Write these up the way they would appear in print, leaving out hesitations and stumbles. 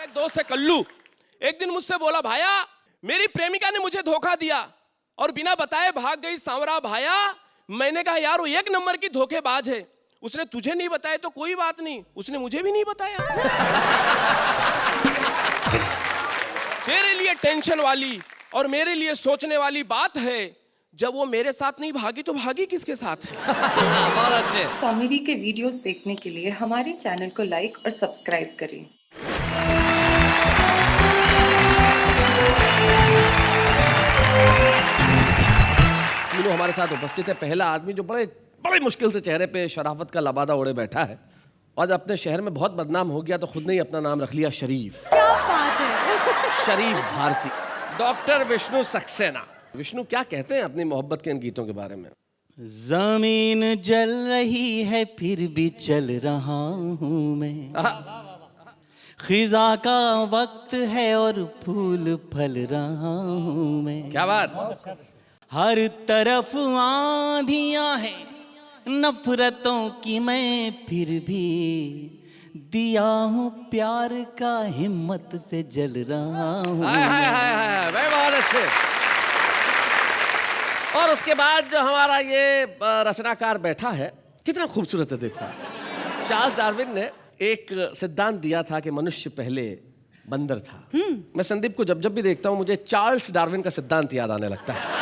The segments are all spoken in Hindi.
एक दोस्त है कल्लू, एक दिन मुझसे बोला, भाया मेरी प्रेमिका ने मुझे धोखा दिया और बिना बताए भाग गई सांवरा भाया। मैंने कहा यार वो एक नंबर की धोखेबाज है। उसने तुझे नहीं बताया तो कोई बात नहीं, उसने मुझे भी नहीं बताया। तेरे लिए टेंशन वाली और मेरे लिए सोचने वाली बात है, जब वो मेरे साथ नहीं भागी तो भागी किसके साथ है? बहुत अच्छे। कॉमेडी के वीडियोस देखने के लिए हमारे चैनल को लाइक और सब्सक्राइब करें। तीनों हमारे साथ उपस्थित है। पहला आदमी जो बड़े मुश्किल से चेहरे पे शराफत का लबादा ओढ़े बैठा है और अपने शहर में बहुत बदनाम हो गया तो खुद ने ही अपना नाम रख लिया शरीफ। क्या बात है। शरीफ भारती, डॉक्टर विष्णु सक्सेना। विष्णु क्या कहते हैं अपनी मोहब्बत के इन गीतों के बारे में? जमीन जल रही है फिर भी चल रहा हूँ मैं, खिजा का वक्त है और फूल फल रहा हूँ मैं। क्या बात। हर तरफ आंधियां हैं नफरतों की, मैं फिर भी दिया हूँ प्यार का, हिम्मत से जल रहा हूँ। हाय हाय हाय हाय, भाई बहुत अच्छे। और उसके बाद जो हमारा ये रचनाकार बैठा है, कितना खूबसूरत है देखो। चार्ल्स डार्विन ने एक सिद्धांत दिया था कि मनुष्य पहले बंदर था। मैं संदीप को जब जब भी देखता हूँ मुझे चार्ल्स डार्विन का सिद्धांत याद आने लगता है।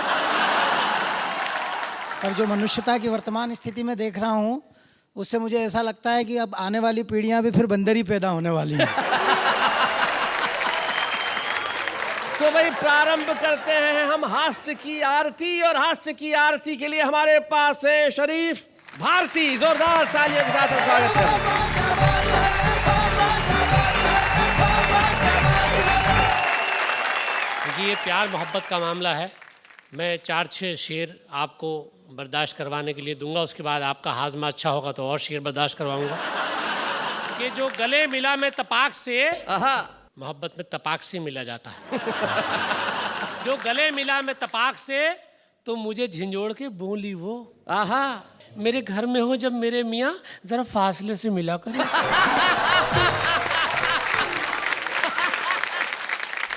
और जो मनुष्यता की वर्तमान स्थिति में देख रहा हूँ उससे मुझे ऐसा लगता है कि अब आने वाली पीढ़ियां भी फिर बंदर ही पैदा होने वाली हैं। तो भाई प्रारंभ करते हैं हम हास्य की आरती, और हास्य की आरती के लिए हमारे पास है शरीफ भारती। जोरदार तालियों के साथ स्वागत करें। ये प्यार मोहब्बत का मामला है। मैं 4-6 शेर आपको बर्दाश्त करवाने के लिए दूंगा, उसके बाद आपका हाजमा अच्छा होगा तो और शेर बर्दाश्त करवाऊंगा। कि जो गले मिला में तपाक से, मोहब्बत में तपाक से मिला जाता है। जो गले मिला में तपाक से तो मुझे झिंझोड़ के बोली वो, आहा मेरे घर में हो जब मेरे मियाँ जरा फासले से मिला करें।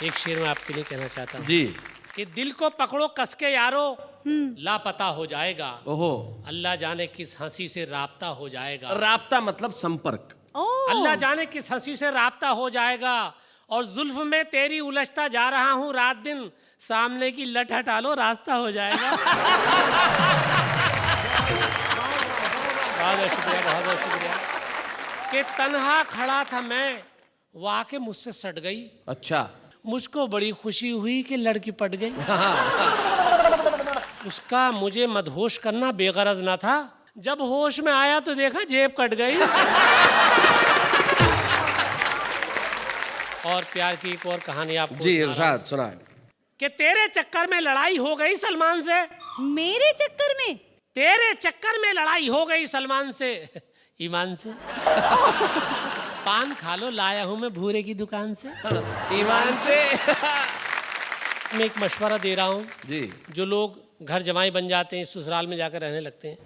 एक शेर मैं आपके लिए कहना चाहता हूँ जी कि दिल को पकड़ो कस के यारो, लापता हो जाएगा। ओहो, अल्लाह जाने किस हंसी से राब्ता हो जाएगा। राब्ता मतलब संपर्क। अल्लाह जाने किस हंसी से राब्ता हो जाएगा। और जुल्फ में तेरी उलझता जा रहा हूँ रात दिन, सामने की लट हटा लो रास्ता हो जाएगा। बहुत शुक्रिया, बहुत शुक्रिया। कि तन्हा खड़ा था मैं, वो आके मुझसे सट गई। अच्छा, मुझको बड़ी खुशी हुई कि लड़की पट गई। उसका मुझे मदहोश करना बेगरज ना था, जब होश में आया तो देखा जेब कट गई। और प्यार की एक और कहानी आपको जी इरशाद सुनाए। कि तेरे चक्कर में लड़ाई हो गई सलमान से। मेरे चक्कर में? तेरे चक्कर में लड़ाई हो गई सलमान से, ईमान से। पान खा लो लाया हूं मैं भूरे की दुकान से, ईमान से। मैं एक मशवरा दे रहा हूं जी, जो लोग घर जमाई बन जाते हैं, ससुराल में जाकर रहने लगते हैं,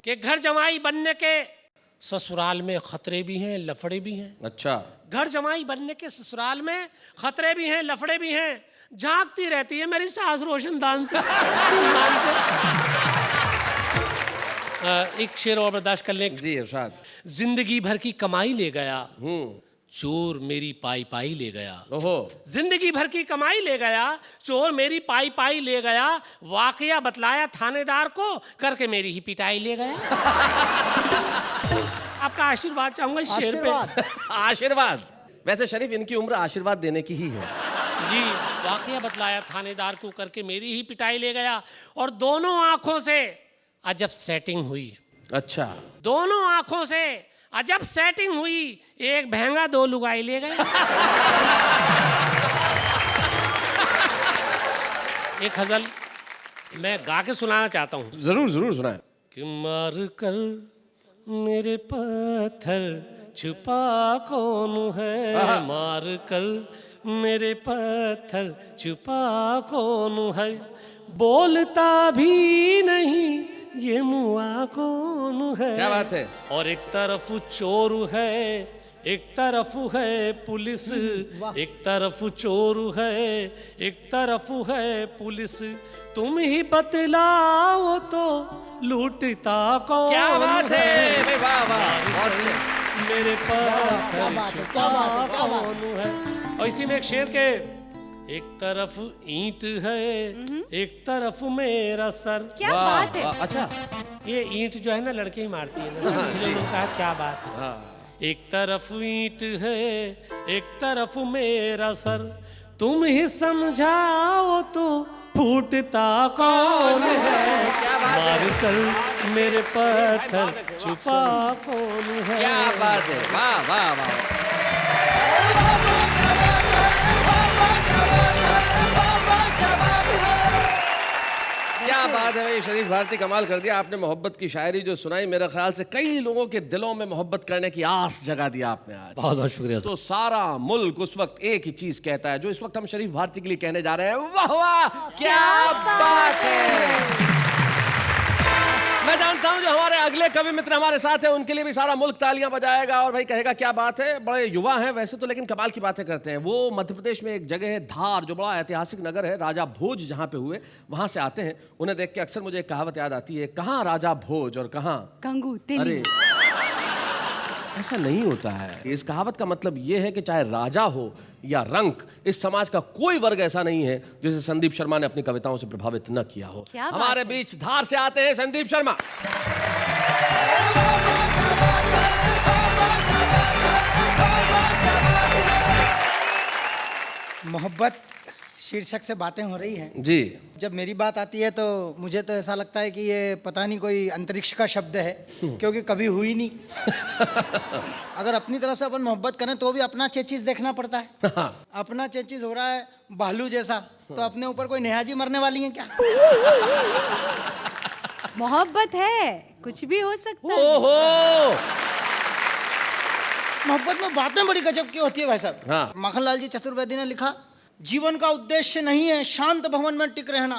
कि घर जमाई बनने के ससुराल में खतरे भी हैं, लफड़े भी हैं। अच्छा, घर जमाई बनने के ससुराल में खतरे भी हैं, लफड़े भी हैं। झांकती रहती है मेरी सास रोशनदान से, ईमान से। एक शेर और बर्दाश्त कर लें। जी इरशाद। जिंदगी भर की कमाई ले गया, चोर मेरी पाई पाई ले गया। ओहो, जिंदगी भर की कमाई ले गया, चोर मेरी पाई पाई ले गया। वाकया बतलाया थानेदार को, करके मेरी ही पिटाई ले गया। आपका आशीर्वाद चाहूंगा इस शेर पे। आशीर्वाद। वैसे शरीफ इनकी उम्र आशीर्वाद देने की ही है। जी, वाकया बतलाया थानेदार को, करके मेरी ही पिटाई ले गया। और दोनों आंखों से अजब सेटिंग हुई। अच्छा, दोनों आंखों से अजब सेटिंग हुई, एक भैंगा 2 लुगाई ले गए। एक गजल मैं गा के सुनाना चाहता हूँ। जरूर जरूर सुनाए। कि मार कर मेरे पत्थर छुपा कौन है, मार कर मेरे पत्थर छुपा कौन है, बोलता भी नहीं ये मुआ कौन है। क्या बात है। और एक तरफ चोर है एक तरफ है पुलिस, एक तरफ चोर है, एक तरफ है पुलिस, तुम ही बतलाओ तो लूटता कौन? क्या बात है, भाई वाह वाह, बहुत बढ़िया। मेरे पर क्या बात है, क्या बात है, क्या बात कौन है? और इसी में एक शेर के, एक तरफ ईंट है, एक तरफ मेरा सर। क्या वाह, बात है। वाह, अच्छा ये ईंट जो है ना लड़के ही मारती है ना, इसलिए उन्होंने कहा क्या बात है। एक तरफ ईंट है, एक तरफ मेरा सर, तुम ही समझाओ तो फूटता कौन है? मार कर मेरे पत्थर छुपा कौन है? क्या बात है, वाह वाह वाह। क्या बात है भाई, शरीफ भारती कमाल कर दिया आपने। मोहब्बत की शायरी जो सुनाई, मेरे ख्याल से कई लोगों के दिलों में मोहब्बत करने की आस जगा दिया आपने आज। बहुत बहुत शुक्रिया। तो सारा मुल्क उस वक्त एक ही चीज कहता है जो इस वक्त हम शरीफ भारती के लिए कहने जा रहे हैं, वाह वाह क्या बात है। मैं जानता हूं जो हमारे अगले कवि मित्र हमारे साथ हैं उनके लिए भी सारा मुल्क तालियां बजाएगा और भाई कहेगा क्या बात है। बड़े युवा हैं वैसे तो, लेकिन कमाल की बातें करते हैं। वो मध्य प्रदेश में एक जगह है धार, जो बड़ा ऐतिहासिक नगर है, राजा भोज जहां पे हुए, वहां से आते हैं। उन्हें देख के अक्सर मुझे एक कहावत याद आती है, कहाँ राजा भोज और कहाँ कंगू तेली। अरे ऐसा नहीं होता है। इस कहावत का मतलब यह है कि चाहे राजा हो या रंक, इस समाज का कोई वर्ग ऐसा नहीं है जिसे संदीप शर्मा ने अपनी कविताओं से प्रभावित न किया हो। क्या बात हमारे है। बीच धार से आते हैं संदीप शर्मा। मोहब्बत शीर्षक से बातें हो रही हैं। जी जब मेरी बात आती है तो मुझे तो ऐसा लगता है कि ये पता नहीं कोई अंतरिक्ष का शब्द है, क्योंकि कभी हुई नहीं। अगर अपनी तरफ से अपन मोहब्बत करें तो भी अपना चेचिस देखना पड़ता है। अपना चेचिस हो रहा है भालू जैसा, तो अपने ऊपर कोई नेहाजी मरने वाली है क्या? मोहब्बत है, कुछ भी हो सकता है। ओहो, मोहब्बत में बातें बड़ी गजब की होती है भाई साहब। हाँ। माखनलाल जी चतुर्वेदी ने लिखा, जीवन का उद्देश्य नहीं है शांत भवन में टिक रहना,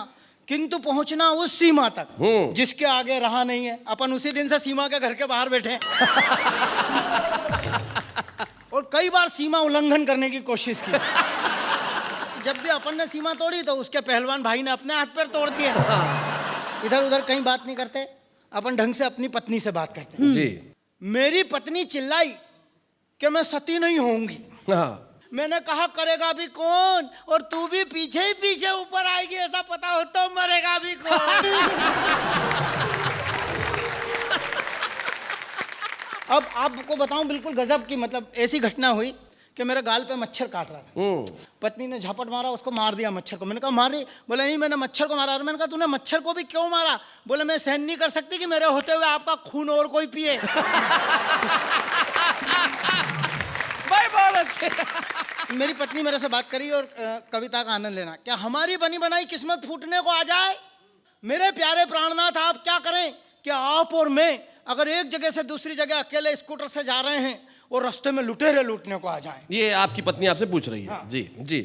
किंतु पहुंचना उस सीमा तक जिसके आगे रहा नहीं है। अपन उसी दिन से सीमा के घर के बाहर बैठे हैं। और कई बार सीमा उल्लंघन करने की कोशिश की। जब भी अपन ने सीमा तोड़ी तो उसके पहलवान भाई ने अपने हाथ पैर तोड़ दिए। इधर उधर कहीं बात नहीं करते, अपन ढंग से अपनी पत्नी से बात करते हैं। जी मेरी पत्नी चिल्लाई कि मैं सती नहीं होऊंगी। हाँ, मैंने कहा करेगा भी कौन, और तू भी पीछे ही पीछे ऊपर आएगी, ऐसा पता हो तो मरेगा भी कौन। अब आपको बताऊं बिल्कुल गजब की, मतलब ऐसी घटना हुई कि मेरे गाल पे मच्छर काट रहा था। पत्नी ने झपट मारा, उसको मार दिया मच्छर को। मैंने कहा मार रही? बोले नहीं, मैंने मच्छर को मारा। मैंने कहा तूने मच्छर को भी क्यों मारा? बोले मैं सहन नहीं कर सकती कि मेरे होते हुए आपका खून और कोई पिए। भाई बहुत अच्छे। मेरी पत्नी मेरे से बात करी और कविता का आनंद लेना। क्या हमारी बनी बनाई किस्मत फूटने को आ जाए? मेरे प्यारे प्राणनाथ, आप क्या करें कि आप और मैं अगर एक जगह से दूसरी जगह अकेले स्कूटर से जा रहे हैं और रास्ते में लुटेरे लूटने को आ जाएं। ये आपकी पत्नी आपसे पूछ रही है। जी जी।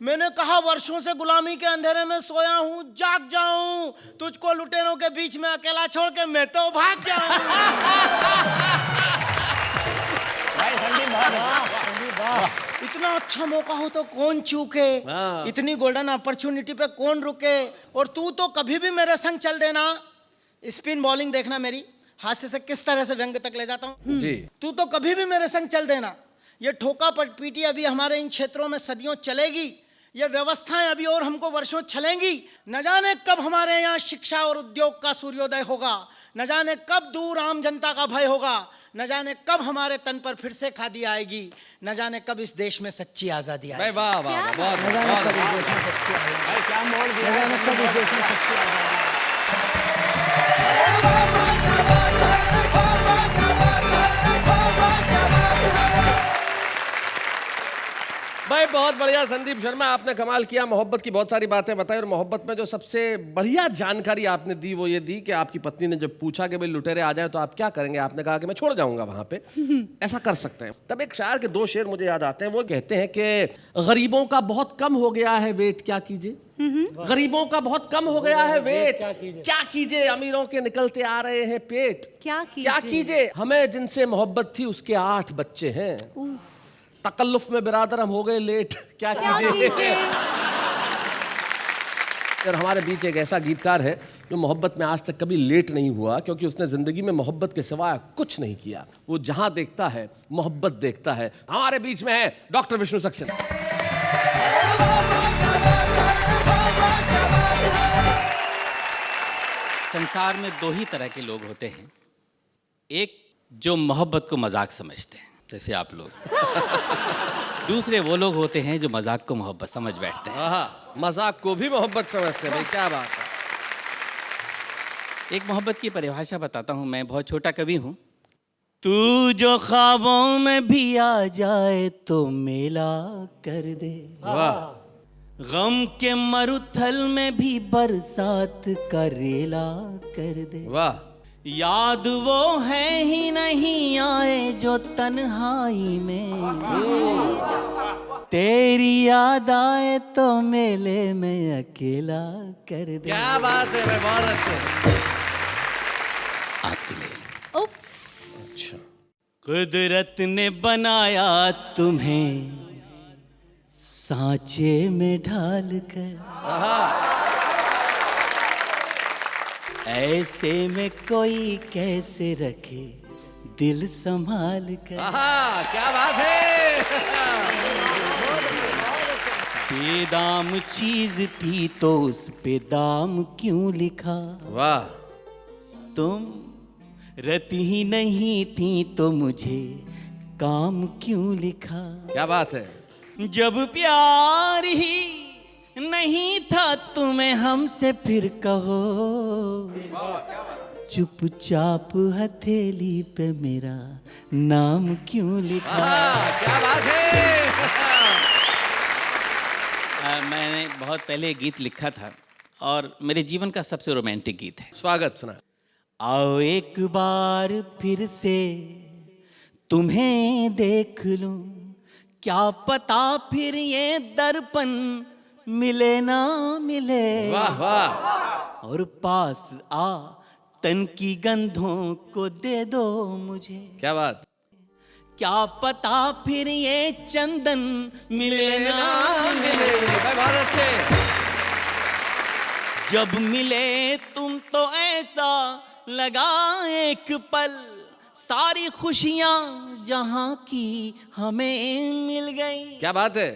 मैंने कहा वर्षों से गुलामी के अंधेरे में सोया हूं, जाग जाऊं, तुझको लुटेरों के बीच में अकेला छोड़ के मैं तो भाग जाऊं। इतना अच्छा मौका हो तो कौन चूके, इतनी गोल्डन अपॉर्चुनिटी पे कौन रुके। और तू तो कभी भी मेरे संग चल देना। स्पिन बॉलिंग देखना मेरी, हास्य से किस तरह से व्यंग तक ले जाता हूँ। जी। तू तो कभी भी मेरे संग चल देना। ये ठोका पीटी अभी हमारे इन क्षेत्रों में सदियों चलेगी। ये व्यवस्थाएं अभी और हमको वर्षों चलेंगी। न जाने कब हमारे यहाँ शिक्षा और उद्योग का सूर्योदय होगा, न जाने कब दूर आम जनता का भय होगा, न जाने कब हमारे तन पर फिर से खादी आएगी, न जाने कब इस देश में सच्ची आजादी आएगी। वाह वाह वाह, बहुत न जाने कब इस देश में सच्ची आजादी, क्या मोड़ दिया, न जाने कब इस देश में सच्ची आजादी। भाई बहुत बढ़िया संदीप शर्मा, आपने कमाल किया। मोहब्बत की बहुत सारी बातें बताई और मोहब्बत में जो सबसे बढ़िया जानकारी आपने दी वो ये दी कि आपकी पत्नी ने जब पूछा कि भाई लुटेरे आ जाए तो आप क्या करेंगे, आपने कहा कि मैं छोड़ जाऊंगा वहां पे। ऐसा कर सकते हैं। तब एक शायर के दो शेर मुझे याद आते हैं। वो कहते हैं कि गरीबों का बहुत कम हो गया है वेट, क्या कीजिए। गरीबों का बहुत कम हो गया है वेट। क्या कीजिए, अमीरों के निकलते आ रहे हैं पेट। क्या क्या कीजिए, हमें जिनसे मोहब्बत थी उसके 8 बच्चे हैं। तकल्लुफ में बिरादर हम हो गए लेट। क्या कीजिए। और हमारे बीच एक ऐसा गीतकार है जो मोहब्बत में आज तक कभी लेट नहीं हुआ, क्योंकि उसने जिंदगी में मोहब्बत के सिवाय कुछ नहीं किया। वो जहां देखता है मोहब्बत देखता है। हमारे बीच में है डॉक्टर विष्णु सक्सेना। संसार में 2 ही तरह के लोग होते हैं। एक जो मोहब्बत को मजाक समझते हैं, जैसे आप लोग। दूसरे वो लोग होते हैं जो मजाक को मोहब्बत समझ बैठते हैं। मजाक को भी मोहब्बत समझते हैं भाई, क्या बात है। एक मोहब्बत की परिभाषा बताता हूँ, मैं बहुत छोटा कवि हूँ। तू जो ख्वाबों में भी आ जाए तो मेला कर दे, वाह। गम के मरुथल में भी बरसात का रेला कर दे। वाह। याद वो है ही नहीं आए जो तन्हाई में, तेरी याद आए तो मेले में अकेला कर दे। क्या बात है भाई, बहुत अच्छे। आपके लिए। उप्स। कुदरत ने बनाया तुम्हें सांचे में ढाल कर, ऐसे में कोई कैसे रखे दिल संभाल कर। क्या बात है। बेदाम चीज थी तो उस पे दाम क्यों लिखा। वाह। तुम रती ही नहीं थी तो मुझे काम क्यों लिखा। क्या बात है। जब प्यार ही नहीं था तुम्हें हमसे, फिर कहो चुपचाप हथेली पे मेरा नाम क्यों लिखा। क्या बात है। मैंने बहुत पहले एक गीत लिखा था और मेरे जीवन का सबसे रोमांटिक गीत है। स्वागत सुना। आओ एक बार फिर से तुम्हें देख लूं, क्या पता फिर ये दर्पण मिले ना मिले। वाह वाह। और पास आ तन की गंधों को दे दो मुझे, क्या बात। क्या पता फिर ये चंदन मिले ना मिले। बहुत अच्छे। जब मिले तुम तो ऐसा लगा एक पल, सारी खुशियां जहां की हमें मिल गई। क्या बात है।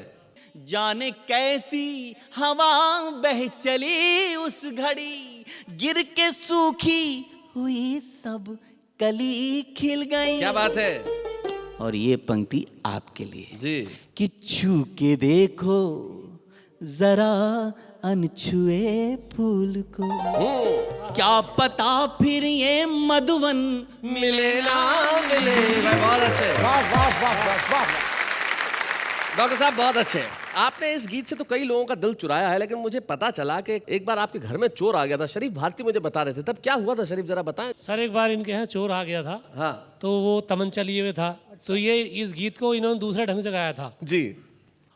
जाने कैसी हवा बह चली उस घड़ी, गिर के सूखी हुई सब कली खिल गई। क्या बात है। और ये पंक्ति आपके लिए जी। कि छू के देखो जरा अनछुए फूल को, क्या पता फिर ये मधुवन मिले ना मिले। बहुत अच्छे। वाह वाह वाह वाह। डॉक्टर साहब बहुत अच्छे। आपने इस गीत से तो कई लोगों का दिल चुराया है, लेकिन मुझे पता चला कि एक बार आपके घर में चोर आ गया था। शरीफ भारती मुझे बता रहे थे, तब क्या हुआ था शरीफ, जरा बताएं। सर एक बार इनके यहाँ चोर आ गया था। हाँ। तो वो तमंचा लिए हुए था, तो ये इस गीत को इन्होंने दूसरे ढंग से गाया था। जी।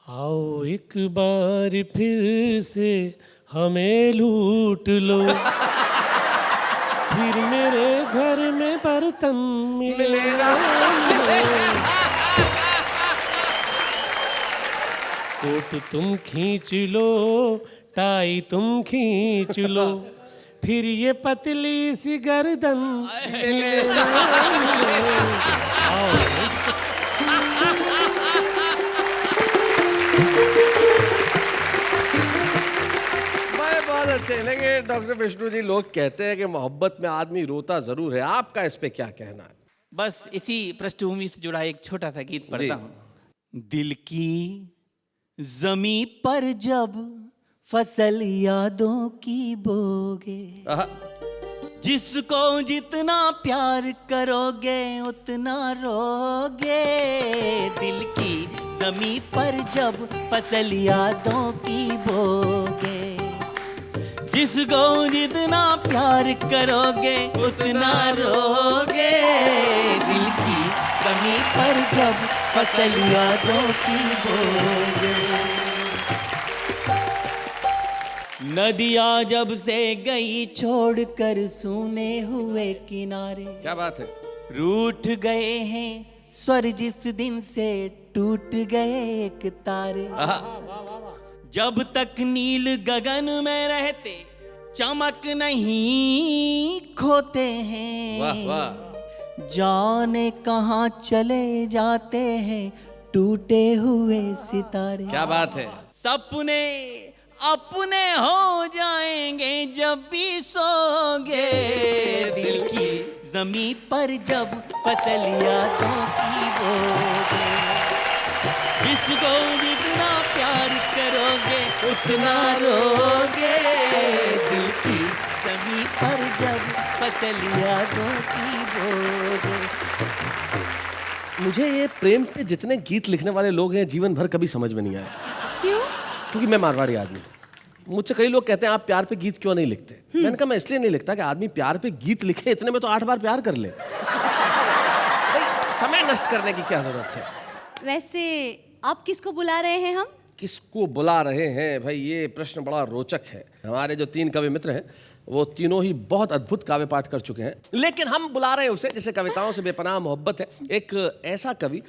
आओ एक बार फिर से हमें लूट लो, फिर मेरे घर में बर्तन मिलेगा। कोट तुम खींच लो, टाई तुम खींच लो, फिर ये पतली सी गर्दन मिलेगा। बहुत अच्छे। लेकिन डॉक्टर विष्णु जी, लोग कहते हैं कि मोहब्बत में आदमी रोता जरूर है, आपका इस पे क्या कहना है। बस इसी पृष्ठभूमि से जुड़ा एक छोटा सा गीत पढ़ता हूँ। दिल की जमी पर जब फसल यादों की बोगे, जिसको जितना प्यार करोगे उतना रोगे। दिल की जमी पर जब फसल यादों की बोगे, जिसको जितना प्यार करोगे उतना रोगे। दिल की जमी पर जब फसल यादों की बोगे। नदिया जब से गई छोड़कर सूने हुए किनारे, क्या बात है। रूठ गए हैं स्वर जिस दिन से टूट गए एक तारे। आहा, जब तक नील गगन में रहते चमक नहीं खोते हैं। वाह वाह। जाने कहाँ चले जाते हैं टूटे हुए सितारे। क्या बात है। सपने अपने हो जाएंगे जब भी सोगे, दिल की जमी पर जब पतलियां तो की बोगे। जिसको जितना प्यार करोगे उतना रोगे, दिल की जमी पर जब पतलियां तो की बोगे। मुझे ये प्रेम पे जितने गीत लिखने वाले लोग हैं जीवन भर कभी समझ में नहीं आया, क्यों? क्योंकि मैं मारवाड़ी आदमी हूं। मुझसे कई लोग कहते हैं आप प्यार पे गीत क्यों नहीं लिखते। मैंने कहा मैं इसलिए नहीं लिखता कि आदमी प्यार पे गीत लिखे इतने में तो 8 बार प्यार कर ले। भाई, समय नष्ट करने की क्या जरूरत है। वैसे आप किसको बुला रहे हैं हम? किसको बुला रहे हैं भाई, ये प्रश्न बड़ा रोचक है। हमारे जो 3 कवि मित्र हैं वो तीनों ही बहुत अद्भुत काव्य पाठ कर चुके हैं, लेकिन हम बुला रहे हैं उसे जिसे कविताओं से बेपनाह मोहब्बत है। एक ऐसा कवि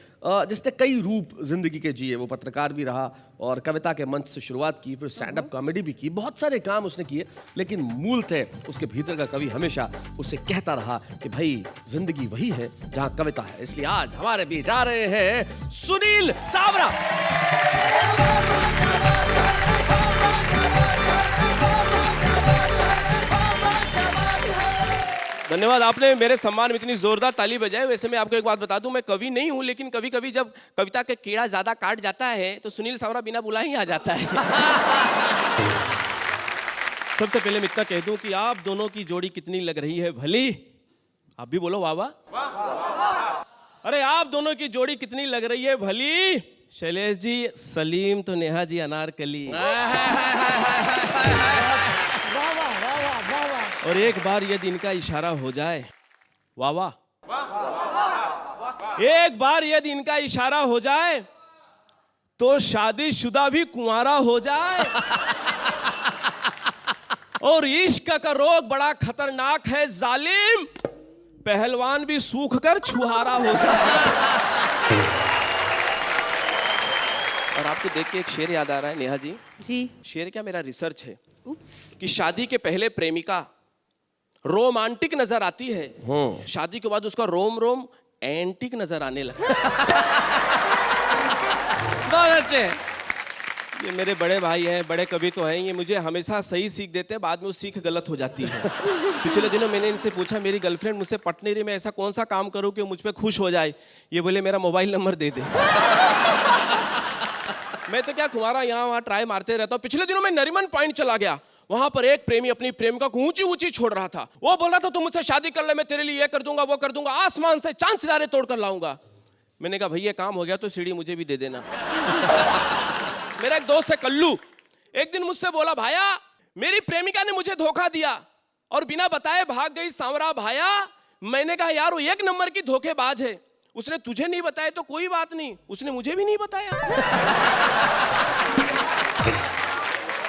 जिसने कई रूप जिंदगी के जिए। वो पत्रकार भी रहा और कविता के मंच से शुरुआत की, फिर स्टैंड अप कॉमेडी भी की, बहुत सारे काम उसने किए, लेकिन मूलतः उसके भीतर का कवि हमेशा उससे कहता रहा कि भाई जिंदगी वही है जहां कविता है। इसलिए आज हमारे बीच आ रहे हैं सुनील सावरा। धन्यवाद, आपने मेरे सम्मान में इतनी जोरदार ताली बजाई। वैसे मैं आपको एक बात बता दूं, मैं कवि नहीं हूं, लेकिन कभी कभी जब कविता के कीड़ा ज्यादा काट जाता है तो सुनील सावरा बिना बुलाए ही आ जाता है। सबसे पहले मैं इतना कह दूं कि आप दोनों की जोड़ी कितनी लग रही है भली। आप भी बोलो वाह वाह। अरे आप दोनों की जोड़ी कितनी लग रही है भली। शैलेश जी सलीम तो नेहा जी अनारकली। और एक बार यदि इनका इशारा हो जाए, वाह वाह, एक बार यदि इनका इशारा हो जाए तो शादीशुदा भी कुंवारा हो जाए। और इश्क का रोग बड़ा खतरनाक है जालिम, पहलवान भी सूख कर छुहारा हो जाए। और आपको देख के एक शेर याद आ रहा है नेहा जी। जी। शेर क्या, मेरा रिसर्च है उप्स। कि शादी के पहले प्रेमिका रोमांटिक नजर आती है, शादी के बाद उसका रोम रोम एंटिक नजर आने लगा। बहुत अच्छे। ये मेरे बड़े भाई हैं, बड़े कवि तो हैं, ये मुझे हमेशा सही सीख देते हैं, बाद में वो सीख गलत हो जाती है। पिछले दिनों मैंने इनसे पूछा मेरी गर्लफ्रेंड मुझसे पट नहीं रही, मैं ऐसा कौन सा काम करूं कि वो मुझ पे खुश हो जाए। ये बोले मेरा मोबाइल नंबर दे दे। मैं तो क्या कुंवारा यहाँ वहाँ ट्राई मारते रहता हूँ। पिछले दिनों मैं नरीमन पॉइंट चला गया, वहां पर एक प्रेमी अपनी प्रेमिका को ऊंची ऊंची छोड़ रहा था। वो बोल रहा था तुम मुझसे शादी कर ले, मैं तेरे लिए ये कर दूंगा वो कर दूंगा, आसमान से चांद सितारे तोड़ कर लाऊंगा। मैंने कहा भैया काम हो गया तो सीढ़ी मुझे भी दे देना। मेरा एक दोस्त है कल्लू, एक दिन मुझसे बोला भाया मेरी प्रेमिका ने मुझे धोखा दिया और बिना बताए भाग गई सांवरा भाया। मैंने कहा यार वो 1 नंबर की धोखेबाज है, उसने तुझे नहीं बताया तो कोई बात नहीं, उसने मुझे भी नहीं बताया।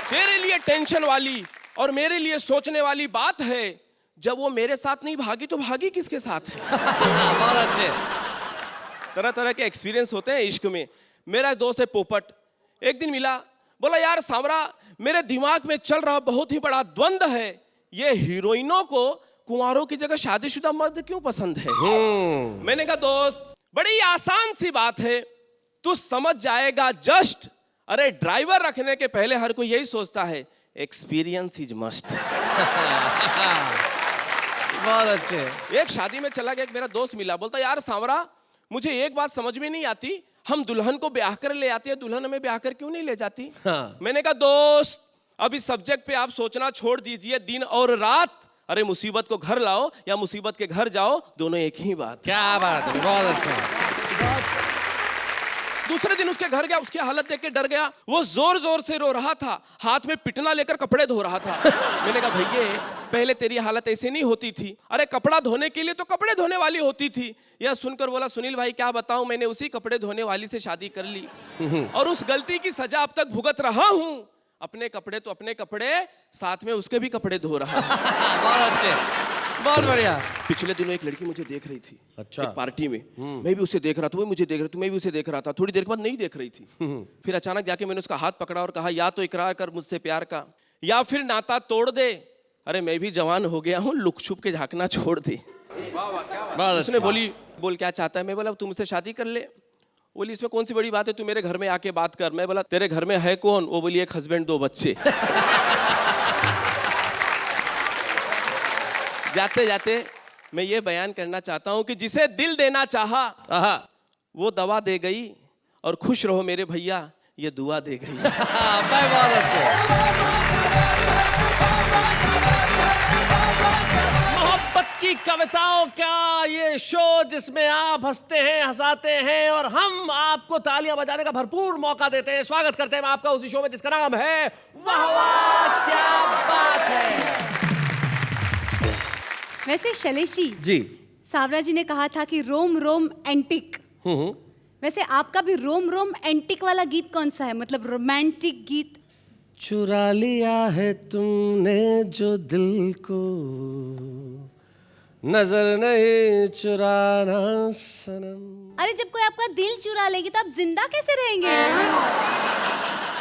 तेरे लिए टेंशन वाली और मेरे लिए सोचने वाली बात है, जब वो मेरे साथ नहीं भागी तो भागी किसके साथ है। बहुत अच्छे। तरह तरह के एक्सपीरियंस होते हैं इश्क में। मेरा एक दोस्त है पोपट, एक दिन मिला, बोला यार सांवरा मेरे दिमाग में चल रहा बहुत ही बड़ा द्वंद्व है, ये हीरोइनों को कुंवारों की जगह शादीशुदा मर्द क्यों पसंद है। मैंने कहा दोस्त बड़ी आसान सी बात है, तू समझ जाएगा जस्ट। अरे ड्राइवर रखने के पहले हर कोई यही सोचता है एक्सपीरियंस इज मस्ट। बहुत अच्छे। एक शादी में चला गया, एक मेरा दोस्त मिला, बोलता यार सांवरा मुझे एक बात समझ में नहीं आती, हम दुल्हन को ब्याह कर ले आते हैं, दुल्हन हमें ब्याह कर क्यों नहीं ले जाती। हाँ। मैंने कहा दोस्त अब इस सब्जेक्ट पे आप सोचना छोड़ दीजिए दिन और रात। अरे मुसीबत को घर लाओ या मुसीबत के घर जाओ, दोनों एक ही बात। क्या बात है, बहुत अच्छा। दूसरे दिन उसके घर गया, उसकी हालत देख के डर गया, वो जोर जोर से रो रहा था, हाथ में पिटना लेकर कपड़े धो रहा था। मैंने कहा भैया पहले तेरी हालत ऐसे नहीं होती थी, अरे कपड़ा धोने के लिए तो कपड़े धोने वाली होती थी। यह सुनकर बोला सुनील भाई क्या बताऊं, मैंने उसी कपड़े धोने वाली से शादी कर ली और उस गलती की सजा अब तक भुगत रहा हूं। अपने कपड़े तो अपने कपड़े, साथ में उसके भी कपड़े धो रहा। बहुत अच्छे, बहुत बढ़िया। पिछले दिनों एक लड़की मुझे देख रही थी, अच्छा। एक पार्टी में। मैं भी उसे देख रहा था, वो मुझे देख रही थी, मैं भी उसे देख रहा था। थोड़ी देर के बाद नहीं देख रही थी। फिर अचानक जाके मैंने उसका हाथ पकड़ा और कहा, या तो इकरार कर मुझसे प्यार का, या फिर नाता तोड़ दे। अरे मैं भी जवान हो गया हूँ, लुक छुप के झांकना छोड़ दे। बहुत उसने बोली, बोल क्या चाहता है? मैं बोला, तुम मुझसे शादी कर ले। बोली, इसमें कौन सी बड़ी बात है, तू मेरे घर में आके बात कर। मैं बोला, तेरे घर में है कौन? वो बोली, एक हस्बैंड, 2 बच्चे। जाते जाते मैं ये बयान करना चाहता हूं कि जिसे दिल देना चाहा आहा। वो दवा दे गई, और खुश रहो मेरे भैया, ये दुआ दे गई। बहुत अच्छे। मोहब्बत की कविताओं का ये शो जिसमें आप हंसते हैं, हंसाते हैं और हम आपको तालियां बजाने का भरपूर मौका देते हैं। स्वागत करते हैं आपका उसी शो में जिसका नाम है वाह वाह क्या बात है। वैसे शैलेश जी। सावरा जी ने कहा था कि रोम रोम एंटिक। वैसे आपका भी रोम रोम एंटिक वाला गीत कौन सा है, मतलब रोमांटिक गीत? चुरा लिया है तुमने जो दिल को, नजर नहीं चुराना सनम। अरे जब कोई आपका दिल चुरा लेगी तो आप जिंदा कैसे रहेंगे?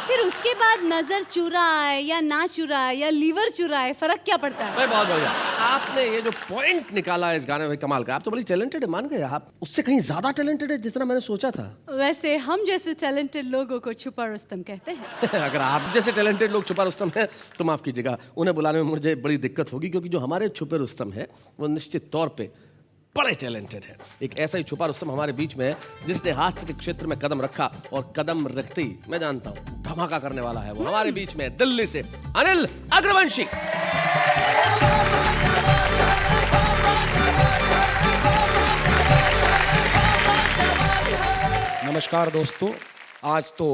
फिर उसके बाद नजर चुराए या ना चुराए या लीवर चुराए, फर्क क्या पड़ता है? भाई बहुत बढ़िया, आपने ये जो पॉइंट निकाला है इस गाने में, कमाल का। आप तो बड़ी टैलेंटेड है, मान गए आप। उससे कहीं ज्यादा टैलेंटेड है जितना मैंने सोचा था। वैसे हम जैसे टैलेंटेड लोगों को छुपा रुस्तम कहते हैं। अगर आप जैसे टैलेंटेड लोग छुपा रुस्तम हैं तो माफ कीजिएगा, उन्हें बुलाने में मुझे बड़ी दिक्कत होगी, क्योंकि जो हमारे छुपे रुस्तम है वो निश्चित तौर पे बड़े टैलेंटेड है। एक ऐसा ही छुपा रुस्तम हमारे बीच में है जिसने हास्य के क्षेत्र में कदम रखा, और कदम रखते ही मैं जानता हूं धमाका करने वाला है। वो हमारे बीच में दिल्ली से अनिल अग्रवंशी। नमस्कार दोस्तों, आज तो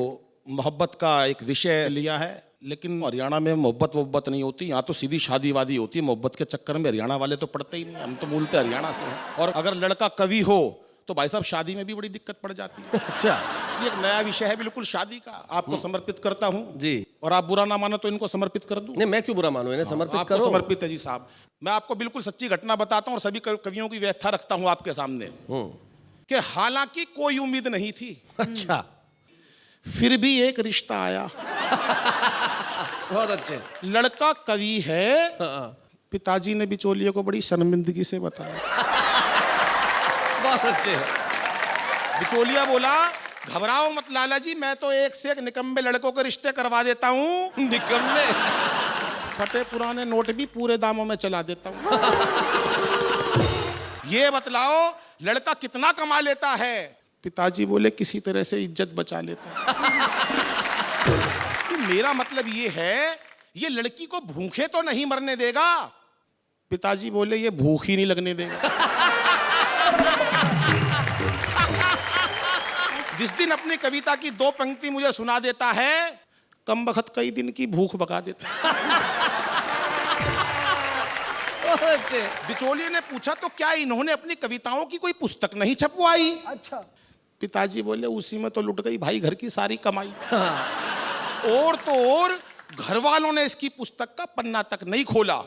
मोहब्बत का एक विषय लिया है, लेकिन हरियाणा में मोहब्बत नहीं होती। यहाँ तो सीधी शादी वादी होती है। मोहब्बत के चक्कर में हरियाणा वाले तो पड़ते ही नहीं, हम तो मूलतः हरियाणा से हैं। और अगर लड़का कवि हो तो भाई साहब शादी में भी बड़ी दिक्कत पड़ जाती है। अच्छा ये एक नया विषय है बिल्कुल शादी का, आपको समर्पित करता हूँ जी। और आप बुरा ना मानो तो इनको समर्पित कर दूं। नहीं, मैं क्यों बुरा मानूं, इन्हें समर्पित आपको करो। समर्पित है जी साहब। मैं आपको बिल्कुल सच्ची घटना बताता हूँ और सभी कवियों की व्याख्या रखता हूँ आपके सामने कि हालांकि कोई उम्मीद नहीं थी, अच्छा, फिर भी एक रिश्ता आया। बहुत अच्छे। लड़का कवि है, हाँ। पिताजी ने बिचौलिए को बड़ी शर्मिंदगी से बताया। बहुत अच्छे। बिचौलिया बोला, घबराओ मत लाला जी, मैं तो एक से एक निकम्मे लड़कों के रिश्ते करवा देता हूँ। निकम्मे? फटे पुराने नोट भी पूरे दामों में चला देता हूँ। ये बतलाओ लड़का कितना कमा लेता है? पिताजी बोले, किसी तरह से इज्जत बचा लेता है। तो मेरा मतलब ये है, ये लड़की को भूखे तो नहीं मरने देगा। पिताजी बोले, ये भूख ही नहीं लगने देगा। जिस दिन अपनी कविता की 2 पंक्ति मुझे सुना देता है, कम बखत कई दिन की भूख भगा देता है। बिचौलिए ने पूछा, तो क्या इन्होंने अपनी कविताओं की कोई पुस्तक नहीं छपवाई? अच्छा। पिताजी बोले, उसी में तो लुट गई भाई घर की सारी कमाई। और तो और घर वालों ने इसकी पुस्तक का पन्ना तक नहीं खोला।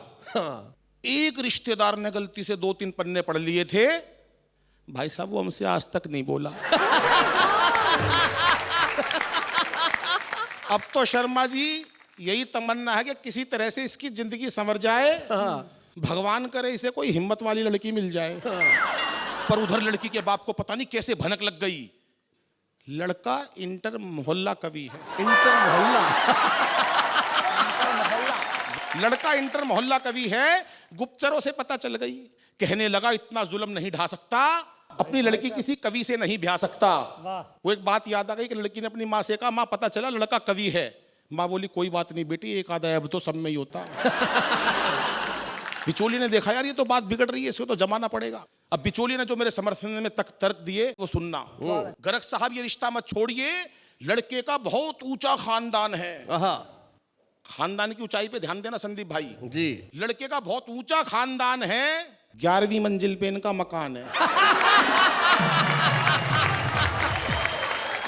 एक रिश्तेदार ने गलती से 2-3 पन्ने पढ़ लिए थे, भाई साहब वो हमसे आज तक नहीं बोला। अब तो शर्मा जी यही तमन्ना है कि किसी तरह से इसकी जिंदगी संवर जाए। भगवान करे इसे कोई हिम्मत वाली लड़की मिल जाए। पर उधर लड़की के बाप को पता नहीं कैसे भनक लग गई, लड़का इंटर मोहल्ला कवि है। इंटर मोहल्ला? लड़का इंटर मोहल्ला कवि है। गुप्तचरों से पता चल गई, कहने लगा इतना जुल्म नहीं ढा सकता, अपनी लड़की किसी कवि से नहीं ब्याह सकता। वो एक बात याद आ गई कि लड़की ने अपनी माँ से कहा, माँ पता चला लड़का कवि है। माँ बोली, कोई बात नहीं बेटी, एक आधा अब तो सब में ही होता। बिचौली ने देखा, यार ये तो बात बिगड़ रही है, इसको तो जमाना पड़ेगा। अब बिचौली ने जो मेरे समर्थन में तर्क दिए वो सुनना। गरग साहब ये रिश्ता मत छोड़िए, लड़के का बहुत ऊंचा खानदान है। खानदान की ऊंचाई पे ध्यान देना संदीप भाई जी। लड़के का बहुत ऊंचा खानदान है, 11वीं मंजिल पे इनका मकान है।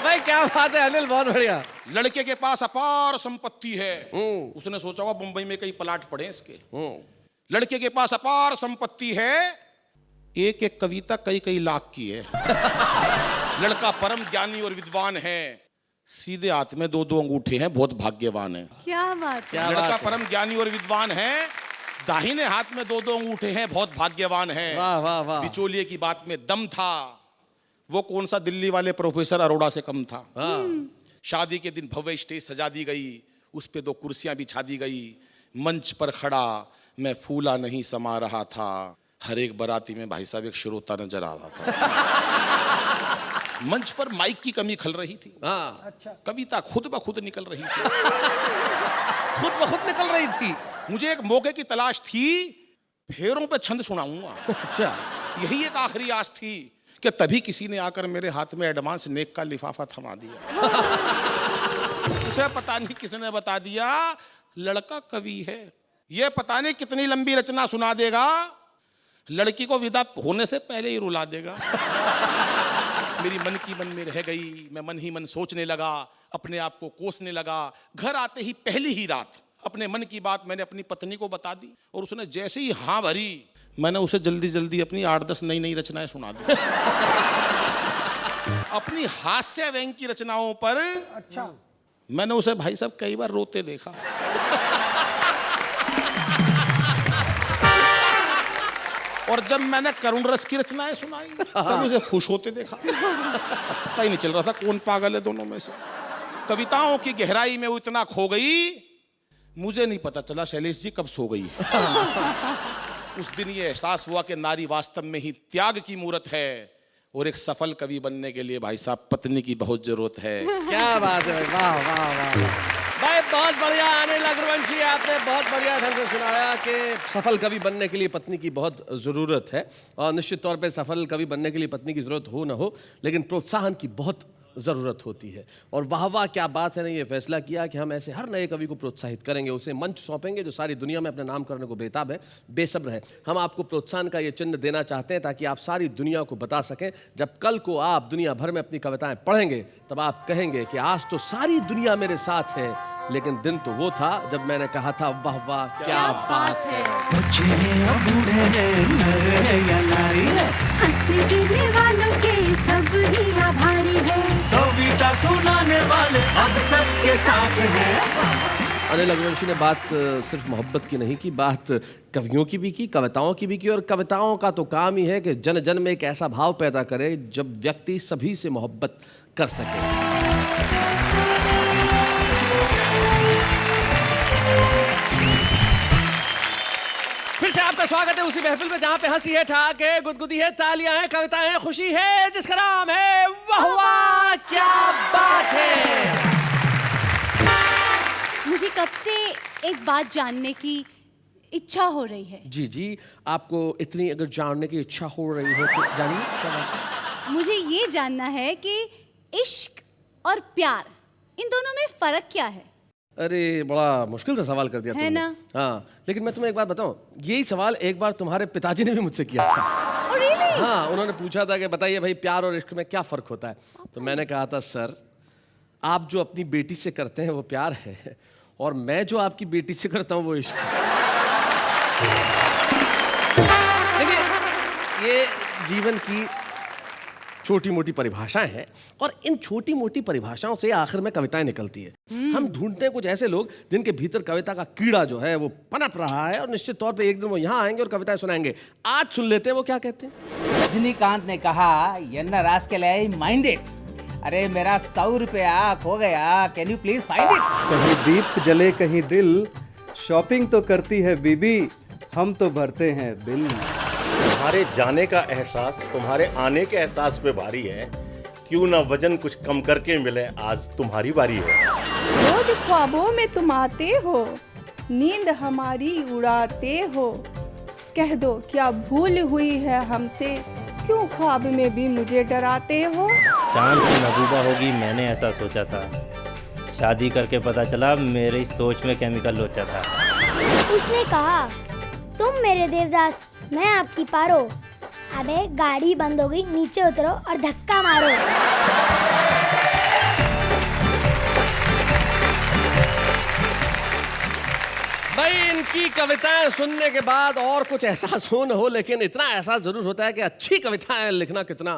भाई क्या बात है अनिल, बहुत बढ़िया। लड़के के पास अपार संपत्ति है, उसने सोचा होगा मुंबई में कई प्लाट पड़े इसके। लड़के के पास अपार संपत्ति है, एक एक कविता कई कई लाख की है। लड़का परम ज्ञानी और विद्वान है, सीधे हाथ में 2-2 अंगूठे हैं, बहुत भाग्यवान है। क्या बात है। लड़का परम ज्ञानी और विद्वान है, दाहिने हाथ में 2-2 अंगूठे हैं, बहुत भाग्यवान है। वाह वाह वाह। बिचौलिए की बात में दम था, वो कौन सा दिल्ली वाले प्रोफेसर अरोड़ा से कम था। शादी के दिन भव्य स्टेज सजा दी गई, उस पे 2 कुर्सियां बिछा दी गई। मंच पर खड़ा मैं फूला नहीं समा रहा था, हर एक बाराती में भाई साहब एक श्रोता नजर आ रहा था। मंच पर माइक की कमी खल रही थी। अच्छा। कविता खुद ब खुद निकल रही थी। खुद ब खुद निकल रही थी। मुझे एक मौके की तलाश थी, फेरों पे छंद सुनाऊंगा। अच्छा। यही एक आखिरी आस थी कि तभी किसी ने आकर मेरे हाथ में एडवांस नेक का लिफाफा थमा दिया। उसे पता नहीं किसने बता दिया लड़का कवि है, ये पता नहीं कितनी लंबी रचना सुना देगा, लड़की को विदा होने से पहले ही रुला देगा। मेरी मन की मन में रह गई, मैं मन ही मन सोचने लगा, अपने आप को कोसने लगा। घर आते ही पहली ही रात अपने मन की बात मैंने अपनी पत्नी को बता दी, और उसने जैसे ही हाँ भरी, मैंने उसे जल्दी जल्दी अपनी 8-10 नई नई रचनाएं सुना दी। अपनी हास्य व्यंग की रचनाओं पर अच्छा। मैंने उसे भाई साहब कई बार रोते देखा। और जब मैंने करुण रस की रचनाएं सुनाई तब उसे खुश होते देखा। पता ही नहीं चल रहा था कौन पागल है दोनों में से। कविताओं की गहराई में वो इतना खो गई, मुझे नहीं पता चला शैलेश जी कब सो गई। उस दिन ये एहसास हुआ कि नारी वास्तव में ही त्याग की मूरत है, और एक सफल कवि बनने के लिए भाई साहब पत्नी की बहुत जरूरत है। क्या बात है, वाह वाह वाह भाई, बहुत बढ़िया अनिल अग्रवंशी, आपने बहुत बढ़िया ढंग से सुनाया कि सफल कवि बनने के लिए पत्नी की बहुत ज़रूरत है। और निश्चित तौर पे सफल कवि बनने के लिए पत्नी की ज़रूरत हो ना हो, लेकिन प्रोत्साहन की बहुत ज़रूरत होती है। और वाह वाह क्या बात है, ने ये फैसला किया कि हम ऐसे हर नए कवि को प्रोत्साहित करेंगे, उसे मंच सौंपेंगे जो सारी दुनिया में अपना नाम करने को बेताब है, बेसब्र है। हम आपको प्रोत्साहन का ये चिन्ह देना चाहते हैं ताकि आप सारी दुनिया को बता सकें, जब कल को आप दुनिया भर में अपनी कविताएं पढ़ेंगे तब आप कहेंगे कि आज तो सारी दुनिया मेरे साथ है, लेकिन दिन तो वो था जब मैंने कहा था वाह वाह क्या बात है। कविता सुनाने वाले अब सबके साथ हैं। अनिल अग्रवंशी ने बात सिर्फ मोहब्बत की नहीं की, बात कवियों की भी की, कविताओं की भी की। और कविताओं का तो काम ही है कि जन जन में एक ऐसा भाव पैदा करे जब व्यक्ति सभी से मोहब्बत कर सके। फिर से आपका स्वागत है उसी महफिल में जहां पे हंसी है, ठाक है, गुदगुदी है, तालियां हैं, कविताएं हैं, खुशी है, जिसका नाम है वाह वाह क्या बात है। मुझे कब से एक बात जानने की इच्छा हो रही है। जी जी, आपको इतनी अगर जानने की इच्छा हो रही है तो जानिए क्या बात है। मुझे ये जानना है कि इश्क और प्यार, इन दोनों में फर्क क्या है? अरे बड़ा मुश्किल सा सवाल कर दिया है तुमने। ना? हाँ, लेकिन मैं तुम्हें एक बात बताऊं, यही सवाल एक बार तुम्हारे पिताजी ने भी मुझसे किया था। Oh, really? हाँ, उन्होंने पूछा था कि बताइए भाई प्यार और इश्क में क्या फर्क होता है। तो मैंने कहा था सर, आप जो अपनी बेटी से करते हैं वो प्यार है, और मैं जो आपकी बेटी से करता हूँ वो इश्क है। देखिए, ये जीवन की छोटी मोटी परिभाषाएं हैं, और इन छोटी मोटी परिभाषाओं से आखिर में कविताएं निकलती है। हम ढूंढते हैं कुछ ऐसे लोग जिनके भीतर कविता का कीड़ा जो है वो पनप रहा है, और निश्चित तौर पे एक दिन वो यहाँ आएंगे और कविताएं सुनाएंगे। आज सुन लेते हैं वो क्या कहते हैं। रजनीकांत ने कहा यन्ना रास्केल माइंडेड, अरे मेरा 100 रुपया खो गया, can you please find it. कहीं दीप जले कहीं दिल, शॉपिंग तो करती है बीबी, हम तो भरते हैं बिल। तुम्हारे जाने का एहसास तुम्हारे आने के एहसास पे भारी है, क्यों ना वजन कुछ कम करके मिले, आज तुम्हारी बारी है। रोज ख्वाबों में तुम आते हो, नींद हमारी उड़ाते हो, कह दो क्या भूल हुई है हमसे, क्यों ख्वाब में भी मुझे डराते हो। चांद की महबूबा होगी मैंने ऐसा सोचा था, शादी करके पता चला मेरी सोच में केमिकल लोचा था। उसने कहा तुम मेरे देवदास, मैं आपकी पारो, अबे गाड़ी बंद हो गई, नीचे उतरो और धक्का मारो। भाई इनकी कविताएं सुनने के बाद और कुछ एहसास हो न हो, लेकिन इतना एहसास जरूर होता है कि अच्छी कविताएं लिखना कितना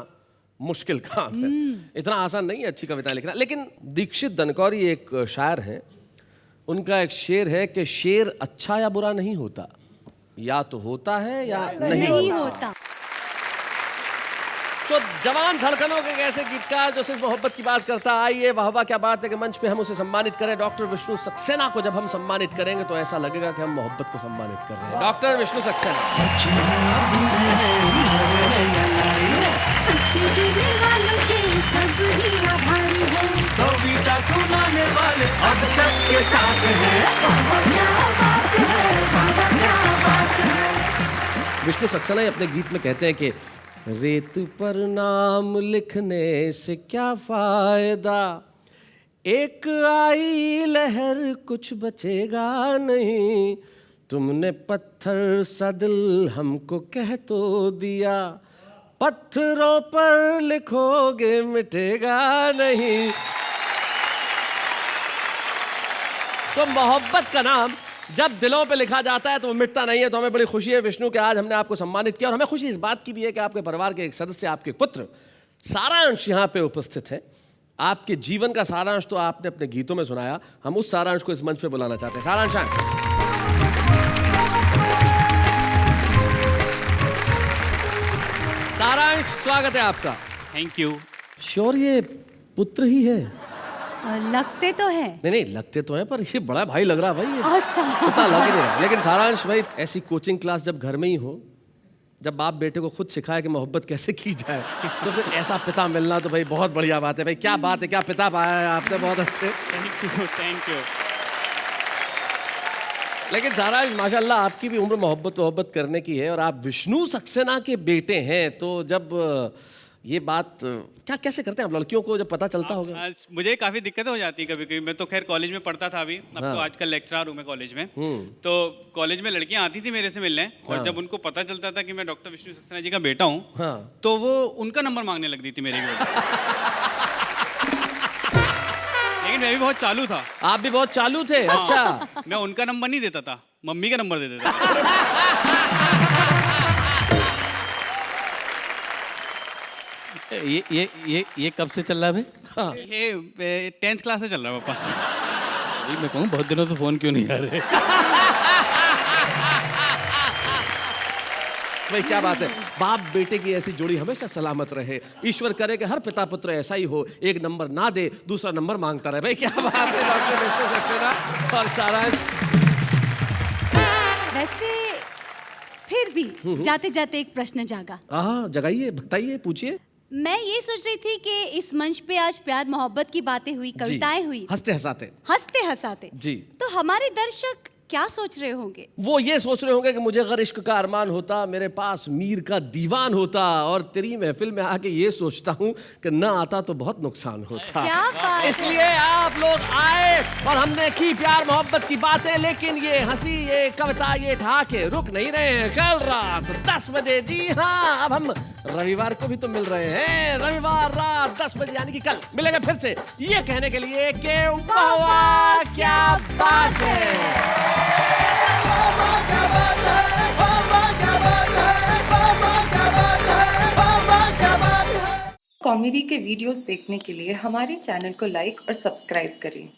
मुश्किल काम है। इतना आसान नहीं है अच्छी कविताएं लिखना। लेकिन दीक्षित दनकौरी एक शायर हैं, उनका एक शेर है कि शेर अच्छा या बुरा नहीं होता, या तो होता है या नहीं होता। तो जवान धड़कनों के ऐसे गीतकार जो सिर्फ मोहब्बत की बात करता, आइए वाह वाह क्या बात है कि मंच पे हम उसे सम्मानित करें। डॉक्टर विष्णु सक्सेना को जब हम सम्मानित करेंगे तो ऐसा लगेगा कि हम मोहब्बत को सम्मानित कर रहे हैं। डॉक्टर विष्णु सक्सेना। विष्णु सक्सेना अपने गीत में कहते हैं कि रेत पर नाम लिखने से क्या फायदा, एक आई लहर कुछ बचेगा नहीं, तुमने पत्थर सा दिल हमको कह तो दिया, पत्थरों पर लिखोगे मिटेगा नहीं। तो मोहब्बत का नाम जब दिलों पे लिखा जाता है तो वो मिटता नहीं है। तो हमें बड़ी खुशी है विष्णु कि आज हमने आपको सम्मानित किया, और हमें खुशी इस बात की भी है कि आपके परिवार के एक सदस्य, आपके पुत्र सारांश यहाँ पे उपस्थित है। आपके जीवन का सारांश तो आपने अपने गीतों में सुनाया, हम उस सारांश को इस मंच पे बुलाना चाहते हैं। सारांश सारांश, स्वागत है आपका। Thank you. श्योर ये पुत्र ही है? लगते तो है। नहीं लगते तो है, पर ये बड़ा भाई लग रहा है भाई। अच्छा, पता लग नहीं रहा। लेकिन सारांश भाई, ऐसी कोचिंग क्लास जब घर में ही हो, जब बाप बेटे को खुद सिखाए कि मोहब्बत कैसे की जाए, तो फिर ऐसा पिता मिलना तो भाई बहुत बढ़िया बात है। भाई क्या बात है, क्या पिता पाया है आपने, बहुत अच्छे। Thank you. लेकिन सारांश माशाल्लाह आपकी भी उम्र मोहब्बत करने की है, और आप विष्णु सक्सेना के बेटे हैं। तो जब ये बात क्या कैसे करते हैं आप, लड़कियों को जब पता चलता होगा? मुझे काफ़ी दिक्कतें हो जाती है कभी कभी। मैं तो खैर कॉलेज में पढ़ता था अभी, अब तो आजकल लेक्चरर हूँ मैं कॉलेज में। तो कॉलेज में लड़कियां आती थी मेरे से मिलने, और जब उनको पता चलता था कि मैं डॉक्टर विष्णु सक्सेना जी का बेटा हूँ, तो वो उनका नंबर मांगने लग दी थी मेरे लिए। लेकिन मैं भी बहुत चालू था। आप भी बहुत चालू थे? अच्छा। मैं उनका नंबर नहीं देता था, मम्मी का नंबर दे देता था। ये कब से चल रहा है भाई? ये 10th क्लास से चल रहा है पापा। मैं कहूँ बहुत दिनों से फोन क्यों नहीं आ रहे? भाई क्या बात है, बाप बेटे की ऐसी जोड़ी हमेशा सलामत रहे। ईश्वर करे कि हर पिता पुत्र ऐसा ही हो, एक नंबर ना दे दूसरा नंबर मांगता रहे। भाई क्या बात है डॉक्टर विष्णु सक्सेना और सारांश। वैसे फिर भी जाते जाते एक प्रश्न जागा। हाँ जगाइए, बताइए, पूछिए। मैं ये सोच रही थी कि इस मंच पे आज प्यार मोहब्बत की बातें हुई, कविताएं हुई, हंसते हंसाते जी, तो हमारे दर्शक क्या सोच रहे होंगे? वो ये सोच रहे होंगे कि मुझे अगर इश्क का अरमान होता, मेरे पास मीर का दीवान होता, और तेरी महफिल में आके ये सोचता हूँ कि ना आता तो बहुत नुकसान होता। क्या बात, इसलिए आप लोग आए और हमने की प्यार मोहब्बत की बातें। लेकिन ये हंसी, ये कविता, ये ठहाके रुक नहीं रहे हैं। कल रात 10 बजे, जी हाँ, अब हम रविवार को भी तो मिल रहे हैं। रविवार रात 10 बजे यानी कि कल मिलेंगे फिर से, ये कहने के लिए कि वाह वाह क्या बात है। कॉमेडी के वीडियोस देखने के लिए हमारे चैनल को लाइक और सब्सक्राइब करें।